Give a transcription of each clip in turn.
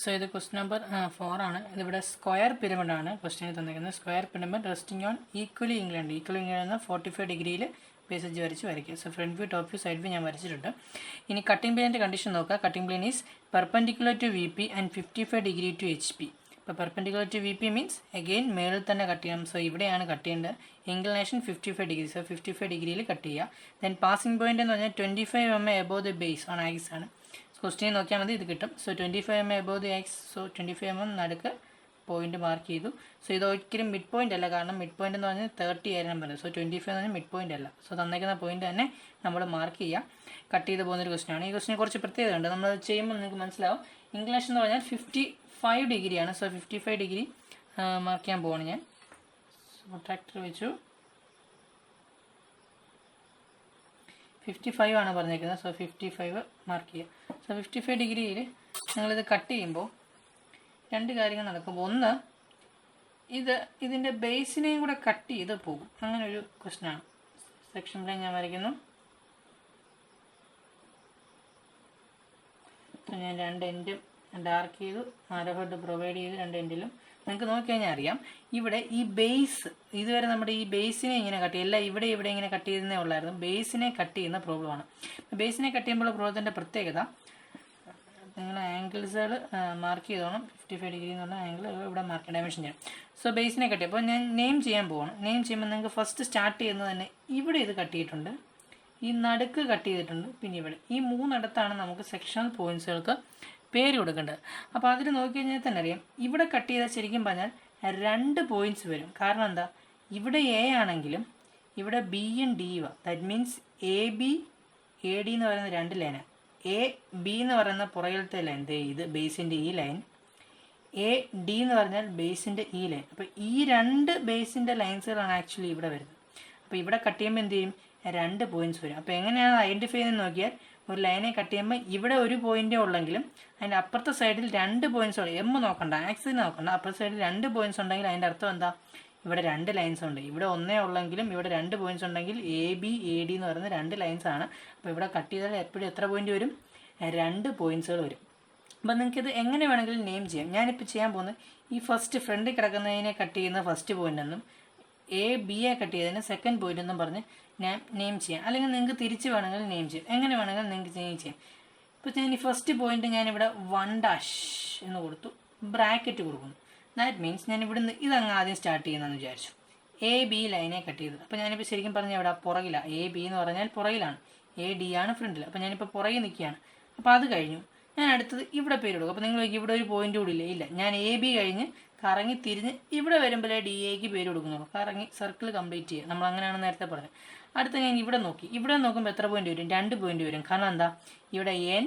So ഇത് question number 4 ആണ്. ഇതിവിടെ സ്ക്വയർ പിരമിഡാണ് ക്വസ്റ്റ്യൻ തന്നിരിക്കുന്നത്. Square pyramid resting on equally inclined 45 ഡിഗ്രിയിൽ പേസേജ് വരയ്ക്കുക. So front view, top view, side view ഞാൻ വരച്ചിട്ടുണ്ട്. ഇനി കട്ടിംഗ് പ്ലെയിൻ്റെ കണ്ടീഷൻ നോക്കുക. Cutting plane is perpendicular to V P and 55 degree to H P. ഇപ്പോൾ perpendicular to V P means again മേളിൽ തന്നെ കട്ട് ചെയ്യണം. സോ ഇവിടെയാണ് കട്ട് ചെയ്യേണ്ടത്. Inclination 55 degree. സോ 55 ഡിഗ്രിയിൽ കട്ട് ചെയ്യുക. ദെൻ പാസിംഗ് പോയിന്റ് എന്ന് പറഞ്ഞാൽ 25 mm above the base on axis ആണ്. ക്വസ്റ്റ്യൻ നോക്കിയാൽ മതി, ഇത് കിട്ടും. So 25 mm above the axis. So 25 mm നടുക്ക് പോയിന്റ് മാർക്ക് ചെയ്തു. സോ ഇത് ഒരിക്കലും മിഡ് പോയിന്റ് അല്ല, കാരണം മിഡ് പോയിന്റ് എന്ന് പറഞ്ഞാൽ 30 ആയിരുന്നു പറഞ്ഞത്. സോ 25 എന്ന് പറഞ്ഞാൽ മിഡ് പോയിന്റ് അല്ല. സോ തന്നേക്കുന്ന പോയിന്റ് തന്നെ നമ്മൾ മാർക്ക് ചെയ്യുക. കട്ട് ചെയ്ത് പോകുന്നൊരു ക്വസ്റ്റ്യൻ ആണ്. ഈ ക്വസ്റ്റിനെ കുറച്ച് പ്രത്യേകത ഉണ്ട്. നമ്മൾ ചെയ്യുമ്പോൾ നിങ്ങൾക്ക് മനസ്സിലാവും. ഇംഗ്ലീഷ് എന്ന് പറഞ്ഞാൽ 55 ഡിഗ്രിയാണ്. സോ 55 ഡിഗ്രി മാർക്ക് ചെയ്യാൻ പോവാണ് ഞാൻ. സോ ട്രാക്ടർ വെച്ചു. 55 ആണ് പറഞ്ഞേക്കുന്നത്. സോ 55 മാർക്ക് ചെയ്യുക. സോ 55 ഡിഗ്രിയിൽ നിങ്ങളിത് കട്ട് ചെയ്യുമ്പോൾ രണ്ട് കാര്യങ്ങൾ നടക്കും. ഒന്ന്, ഇതിൻ്റെ ബേസിനെയും കൂടെ കട്ട് ചെയ്ത് പോകും. അങ്ങനെ ഒരു ക്വസ്റ്റ്യനാണ്. സെക്ഷൻ പ്ലെയിൻ ഞാൻ വരയ്ക്കുന്നു. ഞാൻ രണ്ട് എൻഡും ഡാർക്ക് ചെയ്തു, ആരോഹെഡ് പ്രൊവൈഡ് ചെയ്ത് രണ്ട് എൻഡിലും. നിങ്ങൾക്ക് നോക്കിക്കഴിഞ്ഞാൽ അറിയാം, ഇവിടെ ഈ ബേസ് ഇതുവരെ നമ്മുടെ ഈ ബേസിനെ ഇങ്ങനെ കട്ട് ചെയ്യും. എല്ലാം ഇവിടെ ഇങ്ങനെ കട്ട് ചെയ്യുന്നേ ഉള്ളായിരുന്നു. ബേസിനെ കട്ട് ചെയ്യുന്ന പ്രോബ്ലമാണ്. ബേസിനെ കട്ട് ചെയ്യുമ്പോൾ പ്രോബ്ലത്തിൻ്റെ പ്രത്യേകത, നിങ്ങൾ ആംഗിൾസുകൾ മാർക്ക് ചെയ്തോണം. 55 ഡിഗ്രി എന്നുള്ള ആംഗിൾ ഇവിടെ മാർക്ക് ഡയമെൻഷൻ ചെയ്യാം. സോ ബേസിനെ കട്ട് ചെയ്യും. അപ്പോൾ ഞാൻ നെയിം ചെയ്യാൻ പോവാണ്. നെയിം ചെയ്യുമ്പോൾ നിങ്ങൾക്ക് ഫസ്റ്റ് സ്റ്റാർട്ട് ചെയ്യുന്നത് തന്നെ ഇവിടെ ഇത് കട്ട് ചെയ്തിട്ടുണ്ട്, ഈ നടുക്ക് കട്ട് ചെയ്തിട്ടുണ്ട്, പിന്നെ ഇവിടെ ഈ മൂന്നിടത്താണ് നമുക്ക് സെക്ഷണൽ പോയിൻറ്റ്സുകൾക്ക് പേര് കൊടുക്കേണ്ടത്. അപ്പോൾ അതിൽ നോക്കിക്കഴിഞ്ഞാൽ തന്നെ അറിയാം, ഇവിടെ കട്ട് ചെയ്താൽ ശരിക്കും പറഞ്ഞാൽ 2 പോയിൻറ്റ്സ് വരും. കാരണം എന്താ, ഇവിടെ എ ആണെങ്കിലും ഇവിടെ ബിയും ഡിയും. That means A B A D എന്ന് പറയുന്ന 2 ലൈനാണ്. എ ബി എന്ന് പറയുന്ന പുറകിലത്തെ ലൈൻ, ഇത് ബേസിൻ്റെ ഈ ലൈൻ. എ ഡി എന്ന് പറഞ്ഞാൽ ബേസിൻ്റെ ഈ ലൈൻ. അപ്പോൾ ഈ 2 ബേസിൻ്റെ ലൈൻസുകളാണ് ആക്ച്വലി ഇവിടെ വരുന്നത്. അപ്പോൾ ഇവിടെ കട്ട് ചെയ്യുമ്പോൾ എന്ത് ചെയ്യും, 2 പോയിൻറ്റ്സ് വരും. അപ്പോൾ എങ്ങനെയാണ് ഐഡൻറ്റിഫൈ ചെയ്യുന്നത് നോക്കിയാൽ, ഒരു ലൈനെ കട്ട് ചെയ്യുമ്പോൾ ഇവിടെ ഒരു പോയിൻറ്റേ ഉള്ളെങ്കിലും അതിൻ്റെ അപ്പുറത്തെ സൈഡിൽ 2 പോയിൻറ്റ്സ് ഉണ്ട്. എം നോക്കണ്ട, ആക്സിന് നോക്കണ്ട, അപ്പുറത്തെ സൈഡിൽ 2 പോയിൻറ്റ്സ് ഉണ്ടെങ്കിൽ അതിൻ്റെ അർത്ഥം എന്താ, ഇവിടെ 2 ലൈൻസ് ഉണ്ട്. ഇവിടെ ഒന്നേ ഉള്ളെങ്കിലും ഇവിടെ 2 പോയിൻറ്റ്സ് ഉണ്ടെങ്കിൽ എ ബി എ ഡി എന്ന് പറയുന്ന 2 ലൈൻസാണ്. അപ്പോൾ ഇവിടെ കട്ട് ചെയ്താൽ എപ്പോഴും എത്ര പോയിൻറ്റ് വരും, 2 പോയിൻറ്റ്സുകൾ വരും. അപ്പോൾ നിങ്ങൾക്കിത് എങ്ങനെ വേണമെങ്കിലും നെയിം ചെയ്യാം. ഞാനിപ്പോൾ ചെയ്യാൻ പോകുന്നത് ഈ ഫസ്റ്റ് ഫ്രണ്ടിൽ കിടക്കുന്നതിനെ കട്ട് ചെയ്യുന്ന ഫസ്റ്റ് പോയിൻ്റ് എന്നും എ ബിയെ കട്ട് ചെയ്തതിന് സെക്കൻഡ് പോയിൻ്റ് എന്നും പറഞ്ഞ് ഞാൻ നെയിം ചെയ്യാം. അല്ലെങ്കിൽ നിങ്ങൾക്ക് തിരിച്ച് വേണമെങ്കിൽ നെയിം ചെയ്യാം. എങ്ങനെ വേണമെങ്കിലും നിങ്ങൾക്ക് നെയിം ചെയ്യാം. ഇപ്പോൾ ഞാൻ ഈ ഫസ്റ്റ് പോയിൻ്റ് ഞാനിവിടെ 1' എന്ന് കൊടുത്തു, ബ്രാക്കറ്റ് കൊടുക്കുന്നു. ദാറ്റ് മീൻസ് ഞാൻ ഇവിടുന്ന് ഇതങ്ങ് ആദ്യം സ്റ്റാർട്ട് ചെയ്യുന്നതെന്ന് വിചാരിച്ചു. എ ബി ലൈനെ കട്ട് ചെയ്തത്. അപ്പോൾ ഞാനിപ്പോൾ ശരിക്കും പറഞ്ഞാൽ ഇവിടെ പുറകിലാണ്. എ ബി എന്ന് പറഞ്ഞാൽ പുറകിലാണ്, എ ഡി ആണ് ഫ്രണ്ടിൽ. അപ്പോൾ ഞാനിപ്പോൾ പുറകിൽ നിൽക്കുകയാണ്. അപ്പോൾ അത് കഴിഞ്ഞു. ഞാൻ അടുത്തത് ഇവിടെ പേര് കൊടുക്കും. അപ്പോൾ നിങ്ങൾ ഇവിടെ ഒരു പോയിൻ്റ് കൂടി ഇല്ല. ഞാൻ എ ബി കഴിഞ്ഞ് കറങ്ങി തിരിഞ്ഞ് ഇവിടെ വരുമ്പോഴേ ഡി എക്ക് പേര് കൊടുക്കുന്നുള്ളൂ. കറങ്ങി സർക്കിൾ കംപ്ലീറ്റ് ചെയ്യുക. നമ്മൾ അങ്ങനെയാണ് നേരത്തെ പറഞ്ഞത്. അടുത്ത ഞാൻ ഇവിടെ നോക്കി. ഇവിടെ നോക്കുമ്പോൾ എത്ര പോയിൻ്റ് വരും, 2 പോയിൻ്റ് വരും. കാരണം എന്താ, ഇവിടെ എൻ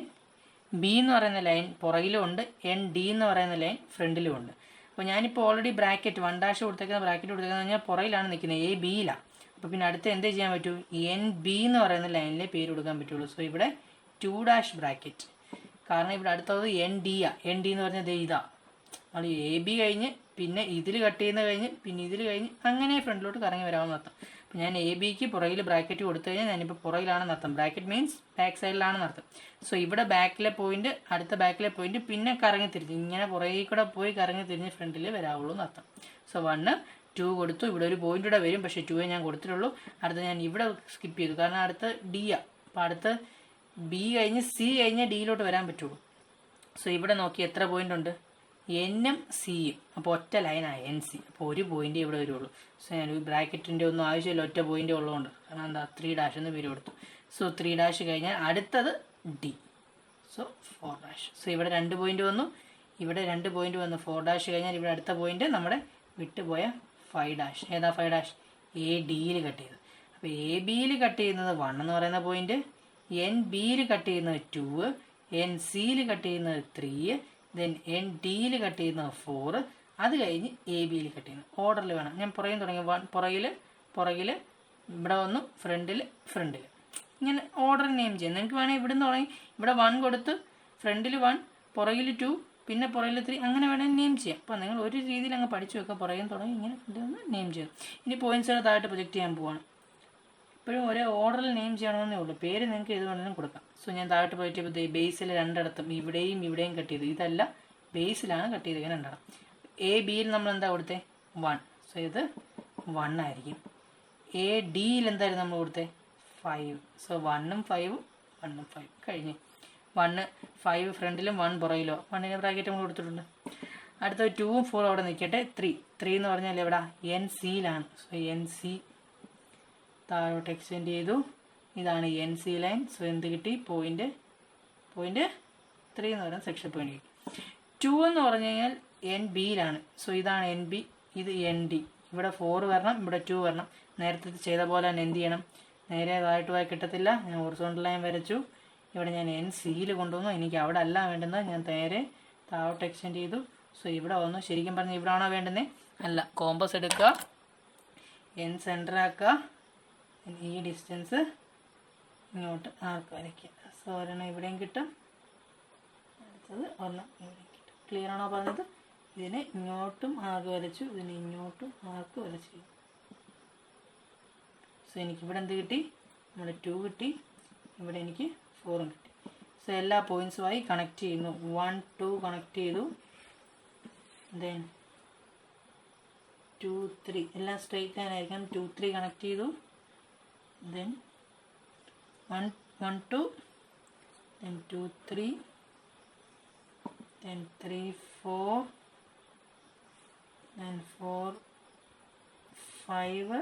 ബി എന്ന് പറയുന്ന ലൈൻ പുറകിലും ഉണ്ട്, എൻ ഡി എന്ന് പറയുന്ന ലൈൻ ഫ്രണ്ടിലും ഉണ്ട്. അപ്പോൾ ഞാനിപ്പോൾ ഓൾറെഡി ബ്രാക്കറ്റ് 1' കൊടുത്തേക്കുന്ന ബ്രാക്കറ്റ് കൊടുത്തേക്കുന്നത് പറഞ്ഞാൽ പുറകിലാണ് നിൽക്കുന്നത്, എ ബിയിലാണ്. അപ്പോൾ പിന്നെ അടുത്ത് എന്തേ ചെയ്യാൻ പറ്റൂ, എൻ ബി എന്ന് പറയുന്ന ലൈനിലെ പേര് കൊടുക്കാൻ പറ്റുള്ളൂ. സോ ഇവിടെ 2' ബ്രാക്കറ്റ്. കാരണം ഇവിടെ അടുത്തത് എൻ ഡിയാണ്. എൻ ഡി എന്ന് പറഞ്ഞാൽ ഇതാ, നമ്മൾ എ ബി കഴിഞ്ഞ് പിന്നെ ഇതിൽ കട്ട് ചെയ്യുന്ന കഴിഞ്ഞ് പിന്നെ ഇതിൽ കഴിഞ്ഞ് അങ്ങനെ ഫ്രണ്ടിലോട്ട് കറങ്ങി വരാമെന്ന് അർത്ഥം. അപ്പോൾ ഞാൻ എ ബിക്ക് പുറകിൽ ബ്രാക്കറ്റ് കൊടുത്തു കഴിഞ്ഞാൽ ഞാനിപ്പോൾ പുറകിലാണെന്ന് അർത്ഥം. ബ്രാക്കറ്റ് മീൻസ് ബാക്ക് സൈഡിലാണെന്ന് അർത്ഥം. സോ ഇവിടെ ബാക്കിലെ പോയിന്റ്, അടുത്ത ബാക്കിലെ പോയിന്റ്, പിന്നെ കറങ്ങി തിരിഞ്ഞ് ഇങ്ങനെ പുറകിൽ കൂടെ പോയി കറങ്ങി തിരിഞ്ഞ് ഫ്രണ്ടിൽ വരാവുള്ളൂ എന്ന് അർത്ഥം. സോ 1 2 കൊടുത്തു. ഇവിടെ ഒരു പോയിന്റ് കൂടെ വരും, പക്ഷേ 2 ഞാൻ കൊടുത്തിട്ടുള്ളൂ. അടുത്ത ഞാൻ ഇവിടെ സ്കിപ്പ് ചെയ്തു, കാരണം അടുത്ത് ഡിയാണ്. അപ്പോൾ അടുത്ത് ബി കഴിഞ്ഞ് സി കഴിഞ്ഞ് ഡിയിലോട്ട് വരാൻ പറ്റുള്ളൂ. സോ ഇവിടെ നോക്കി എത്ര പോയിന്റ് ഉണ്ട്, എന്നും സിയും. അപ്പോൾ ഒറ്റ ലൈനാണ് എൻ സി. അപ്പോൾ ഒരു പോയിൻ്റ് ഇവിടെ വരുള്ളൂ. സോ ഞാൻ ബ്രാക്കറ്റിൻ്റെ ഒന്നും ആവശ്യമില്ല, ഒറ്റ പോയിൻ്റ് ഉള്ളതുകൊണ്ട്. കാരണം എന്താ, 3' എന്ന് പേര് കൊടുത്തു. സോ 3' കഴിഞ്ഞാൽ അടുത്തത് ഡി. സോ 4'. സോ ഇവിടെ 2 പോയിൻ്റ് വന്നു, ഇവിടെ 2 പോയിൻ്റ് വന്നു. 4' കഴിഞ്ഞാൽ ഇവിടെ അടുത്ത പോയിൻ്റ് നമ്മുടെ വിട്ടുപോയ 5'. ഏതാ 5'? എ ഡിയിൽ കട്ട് ചെയ്ത്. അപ്പോൾ എ ബിയിൽ കട്ട് ചെയ്യുന്നത് 1 എന്ന് പറയുന്ന പോയിൻ്റ്, എൻ ബിയിൽ കട്ട് ചെയ്യുന്നത് 2, എൻ സിയിൽ കട്ട് ചെയ്യുന്നത് 3, ദെൻ എൻ ഡിയിൽ കട്ട് ചെയ്യുന്നത് 4. അത് കഴിഞ്ഞ് എ ബിയിൽ കട്ട് ചെയ്യുന്നത്. ഓർഡറിൽ വേണം. ഞാൻ പുറകിൽ തുടങ്ങി. പുറകിൽ ഇവിടെ വന്നു, ഫ്രണ്ടിൽ ഇങ്ങനെ ഓർഡർ നെയിം ചെയ്യാം. നിങ്ങൾക്ക് വേണമെങ്കിൽ ഇവിടെ നിന്ന് തുടങ്ങി ഇവിടെ 1 കൊടുത്ത് ഫ്രണ്ടിൽ 1, പുറകിൽ 2, പിന്നെ പുറകിൽ 3, അങ്ങനെ വേണമെങ്കിൽ നെയിം ചെയ്യാം. അപ്പോൾ നിങ്ങൾ ഒരു രീതിയിൽ അങ്ങ് പഠിച്ചു വെക്കുക. പുറകിൽ തുടങ്ങി ഇങ്ങനെ ഫ്രണ്ടിൽ നെയിം ചെയ്യും. ഇനി പോയിൻറ്റ്സുകൾ താഴോട്ട് പ്രൊജക്റ്റ് ചെയ്യാൻ പോവാണ്. എപ്പോഴും ഒരേ ഓർഡറിൽ നെയിം ചെയ്യണമെന്നേ ഉള്ളൂ. പേര് നിങ്ങൾക്ക് ഏത് വേണമെങ്കിലും കൊടുക്കാം. സോ ഞാൻ താഴോട്ട് പോയിട്ട് ബേസിൽ 2 ഇടത്തും ഇവിടെയും കട്ട് ചെയ്തു. ഇതല്ല ബേസിലാണ് കട്ട് ചെയ്തിരിക്കുന്നത് രണ്ടെണ്ണം. എ ബിയിൽ നമ്മൾ എന്താ കൊടുത്തേ 1, സോ ഇത് 1 ആയിരിക്കും. എ ഡിയിൽ എന്തായാലും നമ്മൾ കൊടുത്തേ 5, സോ 1ഉം 5ഉം 1ഉം 5 കഴിഞ്ഞ്. 1 5 ഫ്രണ്ടിലും 1 പുറകിലോ 1ന് ബ്രാക്കറ്റ് നമ്മൾ കൊടുത്തിട്ടുണ്ട്. അടുത്ത 2ഉം 4ഉം അവിടെ നിൽക്കട്ടെ. 3 എന്ന് പറഞ്ഞാൽ എവിടെ എൻ സിയിലാണ്. സോ എൻ സി താഴോട്ട് എക്സ്റ്റെൻഡ് ചെയ്തു. ഇതാണ് എൻ സി ലൈൻ. സോ എന്ത് കിട്ടി പോയിൻറ്റ് 3 എന്ന് പറയുന്നത് സെക്ഷൻ പോയിന്റ് കിട്ടി. 2 എന്ന് പറഞ്ഞു കഴിഞ്ഞാൽ എൻ ബിയിലാണ്. സോ ഇതാണ് എൻ ബി, ഇത് എൻ ഡി. ഇവിടെ 4 വരണം, ഇവിടെ 2 വരണം. നേരത്തെ ചെയ്ത പോലെ തന്നെ എന്ത് ചെയ്യണം, നേരെ താഴോട്ട് പോയി കിട്ടത്തില്ല. ഞാൻ ഹൊറിസോണ്ടൽ ലൈൻ വരച്ചു. ഇവിടെ ഞാൻ എൻ സിയിൽ കൊണ്ടുവന്നു. എനിക്ക് അവിടെ അല്ല വേണ്ടുന്നത്, ഞാൻ നേരെ താഴോട്ട് എക്സ്റ്റെൻഡ് ചെയ്തു. സോ ഇവിടെ വന്നു. ശരിക്കും പറഞ്ഞാൽ ഇവിടെ ആണോ വേണ്ടുന്നത്? അല്ല. കോമ്പസ് എടുക്കുക, എൻ സെൻറ്റർ ആക്കുക, ഈ ഡിസ്റ്റൻസ് ഇങ്ങോട്ട് ആർക്ക് വരയ്ക്കുക. സോ ഒരെണ്ണം ഇവിടെയും കിട്ടും, അടുത്തത് ഒരെണ്ണം ഇവിടെയും കിട്ടും. ക്ലിയർ ആണോ പറഞ്ഞത്? ഇതിനെ ഇങ്ങോട്ടും ആർക്ക് വരച്ചു, ഇതിനെ ഇങ്ങോട്ടും ആർക്ക് വരച്ചു. സോ എനിക്കിവിടെ എന്ത് കിട്ടി? നമ്മുടെ 2 കിട്ടി, ഇവിടെ എനിക്ക് 4ഉം കിട്ടി. സോ എല്ലാ പോയിൻറ്റ്സുമായി കണക്ട് ചെയ്യുന്നു. 1 2 കണക്ട് ചെയ്തു, ദെൻ 2 3 എല്ലാം സ്ട്രെയിറ്റ് ലൈൻ ആയിരിക്കണം. 2 3 കണക്ട് ചെയ്തു, then 1 1 2, then 2 3, then 3 4, then 4 5,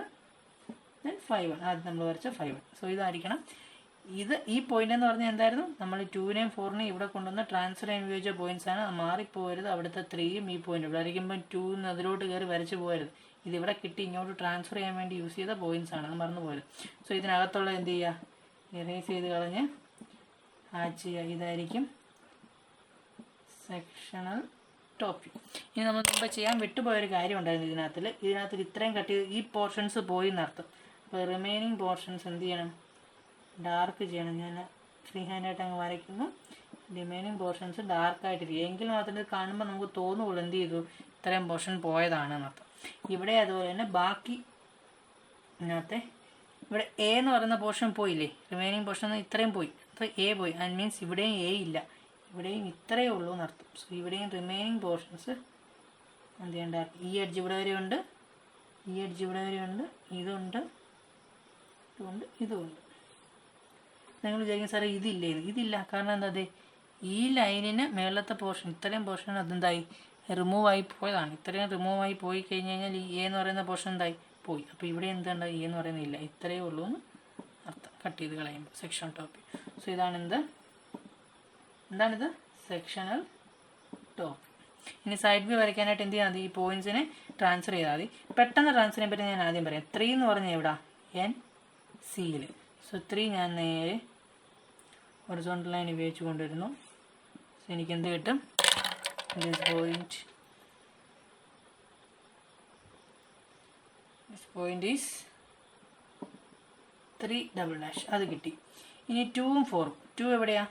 then 5 ആദ്യം നമ്മൾ വരച്ച 5. സോ ഇതായിരിക്കണം. ഈ പോയിന്റ് എന്ന് പറഞ്ഞാൽ എന്തായിരുന്നു? നമ്മൾ 2നെയും 4നെയും ഇവിടെ കൊണ്ടുവന്ന് ട്രാൻസ്ഫർ ചെയ്യാൻ ഉപയോഗിച്ച പോയിന്റ്സ് ആണ്. മാറിപ്പോകരുത്. അവിടുത്തെ 3യും ഈ പോയിന്റ് ഇവിടെ ആയിരിക്കുമ്പോൾ 2 അതിലോട്ട് കയറി വരച്ച് പോകരുത്. ഇതിവിടെ കിട്ടി ഇങ്ങോട്ട് ട്രാൻസ്ഫർ ചെയ്യാൻ വേണ്ടി യൂസ് ചെയ്ത പോയിന്റ്സ് ആണ്, അത് മറന്നു പോകരുത്. സോ ഇതിനകത്തുള്ള എന്ത് ചെയ്യുക, ഇറേസ് ചെയ്ത് കളഞ്ഞ് ആഡ് ചെയ്യുക. ഇതായിരിക്കും സെക്ഷണൽ ടോപ്പ്. ഇനി നമ്മൾ മുമ്പ് ചെയ്യാൻ വിട്ടുപോയൊരു കാര്യം ഉണ്ടായിരുന്നു. ഇതിനകത്തിൽ ഇത്രയും കട്ട് ചെയ്ത് ഈ പോർഷൻസ് പോയി എന്നർത്ഥം. അപ്പോൾ റിമൈനിങ് പോർഷൻസ് എന്ത് ചെയ്യണം, ഡാർക്ക് ചെയ്യണം. ഞാൻ ഫ്രീ ഹാൻഡായിട്ട് അങ്ങ് വരയ്ക്കുന്നു. റിമൈനിങ് പോർഷൻസ് ഡാർക്കായിട്ടിരിക്കും. എങ്കിൽ മാത്രമേ ഇത് കാണുമ്പോൾ നമുക്ക് തോന്നുകയുള്ളൂ എന്ത് ചെയ്തു, ഇത്രയും പോർഷൻ പോയതാണെന്നർത്ഥം. ഇവിടെ അതുപോലെ തന്നെ ബാക്കി ഇതിനകത്തെ ഇവിടെ എ എന്ന് പറയുന്ന പോർഷൻ പോയില്ലേ, റിമൈനിങ് പോർഷൻ ഇത്രയും പോയി. അപ്പോൾ എ പോയി, ആൻഡ് മീൻസ് ഇവിടെയും എ ഇല്ല, ഇവിടെയും ഇത്രയേ ഉള്ളൂ എന്നർത്ഥം. സോ ഇവിടെയും റിമൈനിങ് പോർഷൻസ് എന്ത് ചെയ്യേണ്ട, ഈ എഡ്ജ് ഇവിടെ വരെ ഉണ്ട്, ഈ എഡ്ജ് ഇവിടെ വരെ ഉണ്ട്, ഇതുണ്ട്, ഇതുണ്ട്, ഇതുമുണ്ട്. നിങ്ങൾ വിചാരിക്കും സാറേ ഇതില്ലേ? ഇതില്ല. കാരണം എന്താ, ഈ ലൈനിന് മേളത്തെ പോർഷൻ ഇത്രയും പോർഷൻ അതെന്തായി റിമൂവായി പോയതാണ്. ഇത്രയും റിമൂവായി പോയി കഴിഞ്ഞ് കഴിഞ്ഞാൽ ഈ എ എന്ന് പറയുന്ന പോർഷൻ എന്തായി പോയി. അപ്പോൾ ഇവിടെ എന്തുണ്ട്, എ എന്ന് പറയുന്നില്ല, ഇത്രയേ ഉള്ളൂ എന്ന് അർത്ഥം. കട്ട് ചെയ്ത് കളയുമ്പോൾ സെക്ഷൻ ടോപ്പ്. സോ എന്താണിത് സെക്ഷണൽ ടോപ്പ്. ഇനി സൈഡ് വ്യൂ വരയ്ക്കാനായിട്ട് എന്ത് ചെയ്യാൽ മതി, ഈ പോയിന്റ്സിനെ ട്രാൻസ്ഫർ ചെയ്താൽ മതി. പെട്ടെന്ന് ട്രാൻസ്ഫർ ചെയ്യാൻ പറ്റി ഞാൻ ആദ്യം പറയാം. 3 എന്ന് പറഞ്ഞാൽ എവിടെ, എൻ സിയിൽ. സോ 3 ഞാൻ നേരെ ഹൊറിസോണ്ടൽ ലൈൻ ഉപയോഗിച്ച് കൊണ്ടുവരുന്നു. സോ എനിക്ക് എന്ത് കിട്ടും, this point is 3 അത് കിട്ടി. ഇനി 2ഉം 4ഉം. 2 എവിടെയാ?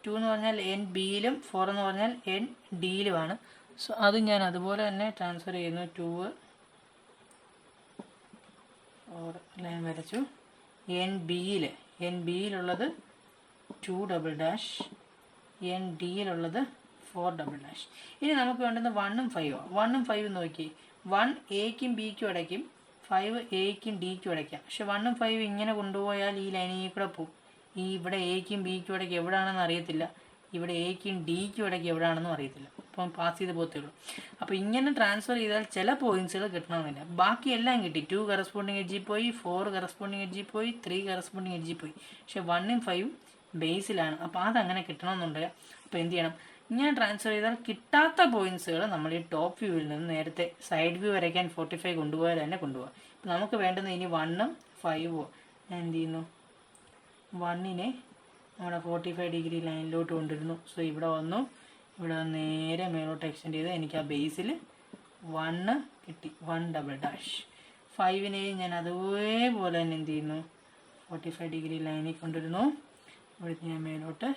2 എന്ന് പറഞ്ഞാൽ എൻ ബിയിലും 4 എന്ന് പറഞ്ഞാൽ എൻ ഡിയിലുമാണ്. സോ അത് ഞാൻ അതുപോലെ തന്നെ ട്രാൻസ്ഫർ ചെയ്യുന്നു. 2 4 ലൈൻ വരച്ചു. എൻ ബിയിലുള്ളത് 2 എൻ ഡിയിലുള്ളത് 4 ഇനി നമുക്ക് വേണ്ടുന്നത് 1ഉം 5ഉം. 1ഉം 5ഉം നോക്കി, 1 എക്കും ബിക്കും അടയ്ക്കും, 5 എക്കും ഡിക്കും അടയ്ക്കാം. പക്ഷെ 1ഉം 5ഉം ഇങ്ങനെ കൊണ്ടുപോയാൽ ഈ ലൈനിൽ കൂടെ പോകും. ഈ ഇവിടെ എക്കും ബിക്കും ഇടയ്ക്ക് എവിടെയാണെന്ന് അറിയത്തില്ല, ഇവിടെ എക്കും ഡിക്കും ഇടയ്ക്ക് എവിടെയാണെന്നും അറിയത്തില്ല. അപ്പം പാസ് ചെയ്ത് പോകത്തേ ഉള്ളൂ. അപ്പോൾ ഇങ്ങനെ ട്രാൻസ്ഫർ ചെയ്താൽ ചില പോയിന്റ്സുകൾ കിട്ടണമെന്നില്ല. ബാക്കി എല്ലാം കിട്ടി. 2 കറസ്പോണ്ടിങ് എഡ്ജിൽ പോയി, 4 കറസ്പോണ്ടിങ് എഡ്ജിൽ പോയി, 3 കറസ്പോണ്ടിങ് എഡ്ജിൽ പോയി. പക്ഷെ 1ഉം 5ഉം ബേസിലാണ്. അപ്പോൾ അതങ്ങനെ കിട്ടണമെന്നുണ്ടെങ്കിൽ അപ്പോൾ എന്ത് ചെയ്യണം, ഇങ്ങനെ ട്രാൻസ്ഫർ ചെയ്താൽ കിട്ടാത്ത പോയിന്റ്സുകൾ നമ്മൾ ഈ ടോപ്പ് വ്യൂവിൽ നിന്ന് നേരത്തെ സൈഡ് വ്യൂ വരയ്ക്കാൻ 45 കൊണ്ടുപോയാൽ തന്നെ കൊണ്ടുപോകാം. അപ്പോൾ നമുക്ക് വേണ്ടുന്നത് ഇനി 1ഉം 5ഉം. ഞാൻ എന്ത് ചെയ്യുന്നു, 1നെ നമ്മുടെ 45 ഡിഗ്രി ലൈനിലോട്ട് കൊണ്ടുവരുന്നു. സോ ഇവിടെ വന്നു, ഇവിടെ നേരെ മേലോട്ട് എക്സ്റ്റെൻഡ് ചെയ്ത് എനിക്ക് ആ ബേസിൽ 1 കിട്ടി, 1 5നെയും ഞാൻ അതേപോലെ തന്നെ എന്ത് ചെയ്യുന്നു, 45 ഡിഗ്രി ലൈനിൽ കൊണ്ടുവരുന്നു. ഇവിടെ ഞാൻ മേലോട്ട്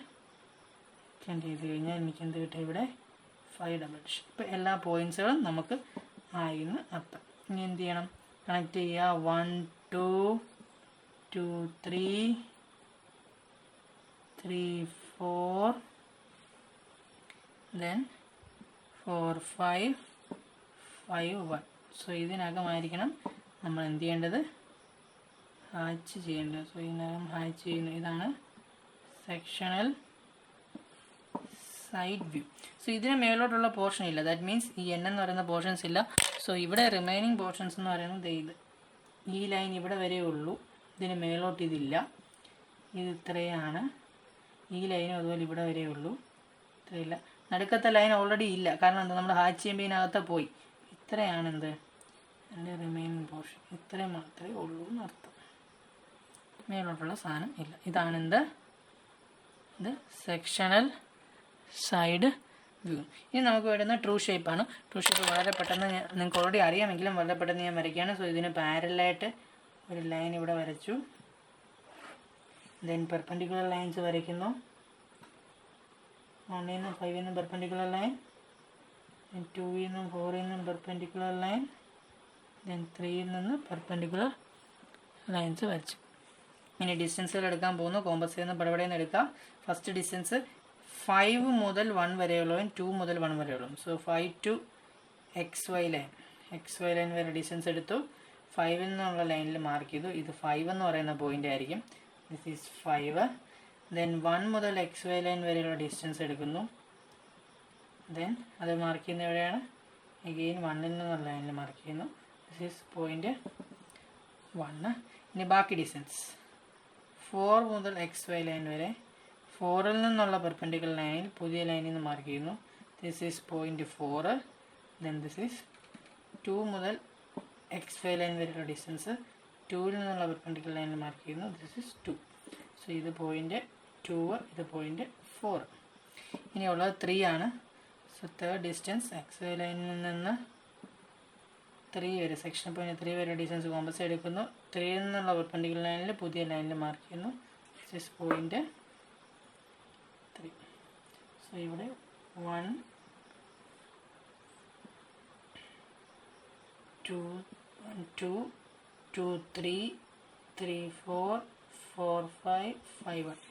എക്സ്റ്റെൻഡ് ചെയ്ത് കഴിഞ്ഞാൽ എനിക്ക് എന്ത് കിട്ടും, ഇവിടെ 5 ഇപ്പോൾ എല്ലാ പോയിൻറ്റ്സുകളും നമുക്ക് ആയിരുന്നു അർത്ഥം. ഇനി എന്ത് ചെയ്യണം, കണക്ട് ചെയ്യുക. 1 2 2 3 3 4 then 4 5 5 1. സോ ഇതിനകമായിരിക്കണം നമ്മൾ എന്ത് ചെയ്യേണ്ടത്, ഹാച്ച് ചെയ്യേണ്ടത്. സോ ഇതിനകം ഹാച്ച് ചെയ്യുന്നു. ഇതാണ് സെക്ഷണൽ സൈഡ് വ്യൂ. സോ ഇതിന് മേലോട്ടുള്ള പോർഷൻ ഇല്ല, ദാറ്റ് മീൻസ് ഈ എൻ എന്ന് പറയുന്ന പോർഷൻസ് ഇല്ല. സോ ഇവിടെ റിമൈനിങ് പോർഷൻസ് എന്ന് പറയുന്നത് ഇത്, ഈ ലൈൻ ഇവിടെ വരെ ഉള്ളൂ, ഇതിന് മേലോട്ട് ഇതില്ല, ഇത് ഇത്രയാണ്. ഈ ലൈനും അതുപോലെ ഇവിടെ വരെ ഉള്ളൂ, ഇത്രയില്ല. നടുക്കത്തെ ലൈൻ ഓൾറെഡി ഇല്ല, കാരണം എന്താ, നമ്മൾ ഹാച്ച് ചെയ്യുമ്പോൾ ഇതിനകത്ത് പോയി. ഇത്രയാണ് എന്ത്, എൻ്റെ റിമൈനിങ് പോർഷൻ, ഇത്രയും മാത്രമേ ഉള്ളൂ എന്നർത്ഥം. മേലോട്ടുള്ള സാധനം ഇല്ല. ഇതാണ് എന്ത്, ഇത് സെക്ഷണൽ സൈഡ് വ്യൂ. ഇനി നമുക്ക് വരുന്ന ട്രൂ ഷേപ്പാണ്. ട്രൂ ഷേപ്പ് വളരെ പെട്ടെന്ന് നിങ്ങൾക്ക് ഓൾറെഡി അറിയാമെങ്കിലും വളരെ പെട്ടെന്ന് ഞാൻ വരയ്ക്കുകയാണ്. സോ ഇതിന് പാരലായിട്ട് ഒരു ലൈൻ ഇവിടെ വരച്ചു. ദെൻ പെർപെൻഡിക്കുലർ ലൈൻസ് വരയ്ക്കുന്നു. 1 നിന്നും 5 നിന്നും പെർപെൻഡിക്കുലർ ലൈൻ, ദെൻ 2 നിന്നും 4 നിന്നും പെർപെൻഡിക്കുലർ ലൈൻ, ദെൻ 3 നിന്നും പെർപെൻഡിക്കുലർ ലൈൻസ് വരച്ചു. ഇനി ഡിസ്റ്റൻസുകൾ എടുക്കാൻ പോകുന്നു. കോമ്പസിൽ നിന്ന് പടപടയിൽ നിന്ന് എടുക്കാം. ഫസ്റ്റ് ഡിസ്റ്റൻസ് 5 മുതൽ 1 വരെയുള്ളതും 2 മുതൽ 1 വരെയുള്ളതും. So 5 to XY line, XY line വരെ ഡിസ്റ്റൻസ് എടുത്തു. 5 നിന്നുള്ള ലൈനിൽ മാർക്ക് ചെയ്തു. ഇത് 5 എന്ന് പറയുന്ന പോയിന്റ് ആയിരിക്കും. This is 5. ദെൻ 1 മുതൽ XY ലൈൻ വരെയുള്ള ഡിസ്റ്റൻസ് എടുക്കുന്നു. ദെൻ അത് മാർക്ക് ചെയ്യുന്ന എവിടെയാണ്, എഗെയിൻ 1 നിന്നുള്ള ലൈനിൽ മാർക്ക് ചെയ്യുന്നു. This is point 1. ഇനി ബാക്കി ഡിസ്റ്റൻസ് 4 മുതൽ XY ലൈൻ വരെ, 4ൽ നിന്നുള്ള പെർപെൻഡിക്കുലർ ലൈനിൽ പുതിയ ലൈനിൽ നിന്ന് മാർക്ക് ചെയ്യുന്നു. This is point 4. Then this is 2 മുതൽ XY ലൈൻ വരെയുള്ള ഡിസ്റ്റൻസ്, 2ൽ നിന്നുള്ള പെർപെൻഡിക്കുലർ ലൈനിൽ മാർക്ക് ചെയ്യുന്നു. This is 2. സോ ഇത് പോയിന്റ് 2, ഇത് പോയിന്റ് 4. ഇനിയുള്ളത് 3 ആണ്. സോ തേർഡ് ഡിസ്റ്റൻസ് XY ലൈനിൽ നിന്ന് 3 വരെ, സെക്ഷൻ പോയിന്റ് 3 വരെ ഡിസ്റ്റൻസ് കോമ്പസ് എടുക്കുന്നു. 3ൽ നിന്നുള്ള പെർപെൻഡിക്കുലർ ലൈനിൽ പുതിയ ലൈനിൽ മാർക്ക് ചെയ്യുന്നു. This is point 3. സോ ഇവിടെ 1 2 2 2 3 3 4 4 5 5 1.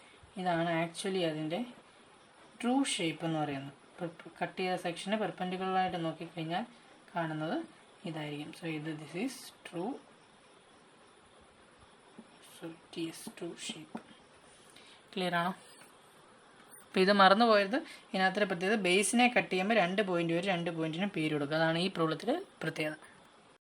ഇതാണ് ആക്ച്വലി അതിൻ്റെ ട്രൂ ഷേപ്പ് എന്ന് പറയുന്നത്. കട്ട് ചെയ്ത സെക്ഷന് പെർപെൻഡിക്കുലറായിട്ട് നോക്കിക്കഴിഞ്ഞാൽ കാണുന്നത് ഇതായിരിക്കും. സോ ഇത് this is true. So it is true shape. Clear ആണോ? അപ്പോൾ ഇത് മറന്നു പോയത്, ഇതിനകത്ത് പ്രത്യേകത ബേസിനെ കട്ട് ചെയ്യുമ്പോൾ 2 പോയിന്റ് വരെ 2 പോയിന്റിനും പേര് കൊടുക്കുക. അതാണ് ഈ പ്രോബ്ലത്തിൻ്റെ പ്രത്യേകത.